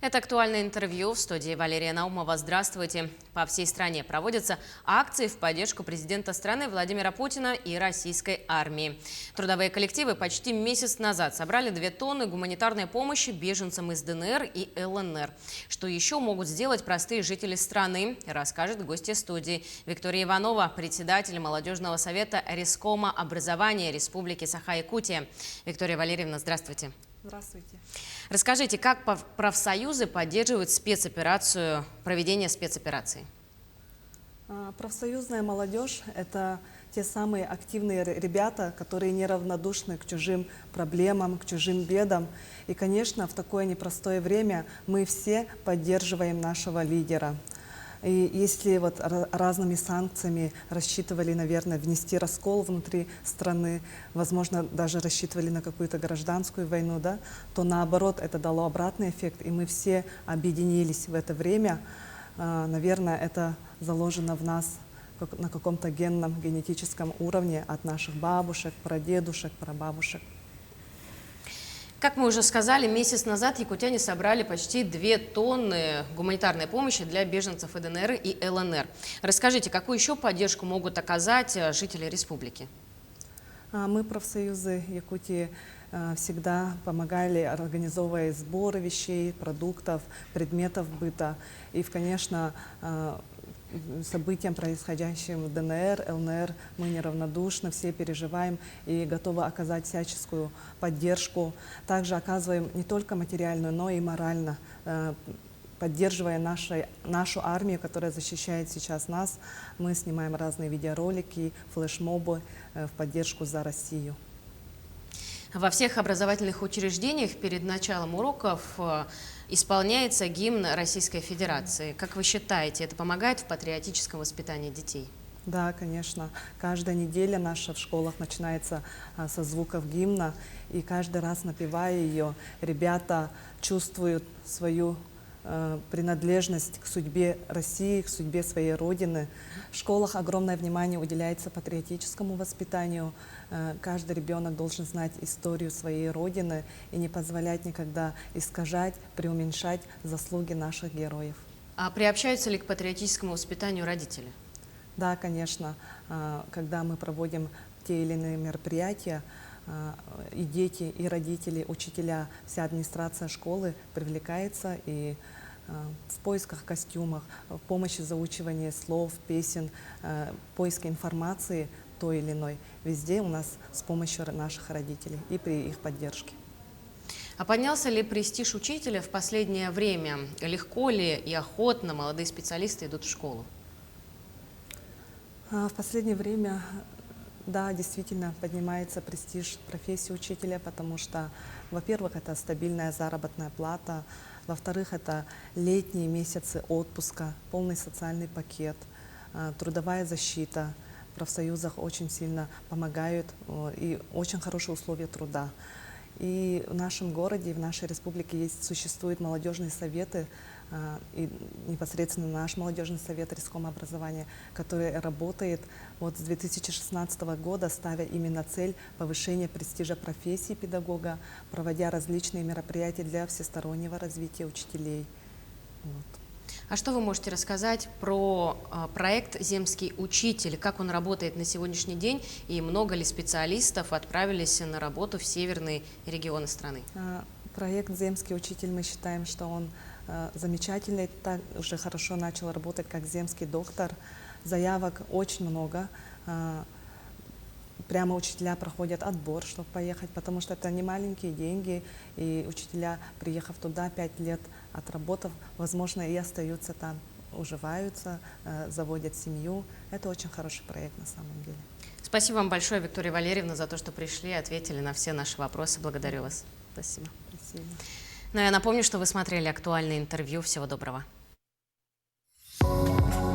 Это актуальное интервью в студии Валерия Наумова. Здравствуйте. По всей стране проводятся акции в поддержку президента страны Владимира Путина и российской армии. Трудовые коллективы почти месяц назад собрали 2 тонны гуманитарной помощи беженцам из ДНР и ЛНР. Что еще могут сделать простые жители страны, расскажет гостья студии Виктория Иванова, председатель молодежного совета Рескома образования Республики Саха-Якутия. Виктория Валерьевна, здравствуйте. Здравствуйте. Расскажите, как профсоюзы поддерживают проведение спецоперации? Профсоюзная молодежь – это те самые активные ребята, которые неравнодушны к чужим проблемам, к чужим бедам. И, конечно, в такое непростое время мы все поддерживаем нашего лидера. И если вот разными санкциями рассчитывали, наверное, внести раскол внутри страны, возможно, даже рассчитывали на какую-то гражданскую войну, да, то наоборот это дало обратный эффект, и мы все объединились в это время. Наверное, это заложено в нас на каком-то генном, генетическом уровне от наших бабушек, прадедушек, прабабушек. Как мы уже сказали, месяц назад якутяне собрали почти 2 тонны гуманитарной помощи для беженцев и ДНР и ЛНР. Расскажите, какую еще поддержку могут оказать жители республики? Мы, профсоюзы Якутии, всегда помогали, организовывая сборы вещей, продуктов, предметов быта. И, конечно, событиям, происходящим в ДНР, ЛНР, мы неравнодушны, все переживаем и готовы оказать всяческую поддержку. Также оказываем не только материальную, но и морально, поддерживая нашу армию, которая защищает сейчас нас. Мы снимаем разные видеоролики, флешмобы в поддержку за Россию. Во всех образовательных учреждениях перед началом уроков исполняется гимн Российской Федерации. Как вы считаете, это помогает в патриотическом воспитании детей? Да, конечно. Каждая неделя наша в школах начинается со звуков гимна, и каждый раз, напевая ее, ребята чувствуют свою принадлежность к судьбе России, к судьбе своей Родины. В школах огромное внимание уделяется патриотическому воспитанию. Каждый ребенок должен знать историю своей Родины и не позволять никогда искажать, преуменьшать заслуги наших героев. А приобщаются ли к патриотическому воспитанию родители? Да, конечно. Когда мы проводим те или иные мероприятия, и дети, и родители, учителя, вся администрация школы привлекается и в поисках костюмов, в помощи заучивания слов, песен, поиска информации той или иной. Везде у нас с помощью наших родителей и при их поддержке. А поднялся ли престиж учителя в последнее время? Легко ли и охотно молодые специалисты идут в школу? В последнее время, да, действительно поднимается престиж профессии учителя, потому что, во-первых, это стабильная заработная плата, во-вторых, это летние месяцы отпуска, полный социальный пакет, трудовая защита. В профсоюзах очень сильно помогают и очень хорошие условия труда. И в нашем городе, в нашей республике существуют молодежные советы, и непосредственно наш молодежный совет Рескома образования, который работает вот с 2016 года, ставя именно цель повышения престижа профессии педагога, проводя различные мероприятия для всестороннего развития учителей. Вот. А что вы можете рассказать про проект «Земский учитель», как он работает на сегодняшний день и много ли специалистов отправились на работу в северные регионы страны? Проект «Земский учитель», мы считаем, что он замечательный, так уже хорошо начал работать как земский доктор. Заявок очень много. Прямо учителя проходят отбор, чтобы поехать, потому что это не маленькие деньги, и учителя, приехав туда, 5 лет отработав, возможно, и остаются там, уживаются, заводят семью. Это очень хороший проект на самом деле. Спасибо вам большое, Виктория Валерьевна, за то, что пришли и ответили на все наши вопросы. Благодарю вас. Спасибо. Спасибо. Ну, я напомню, что вы смотрели актуальное интервью. Всего доброго.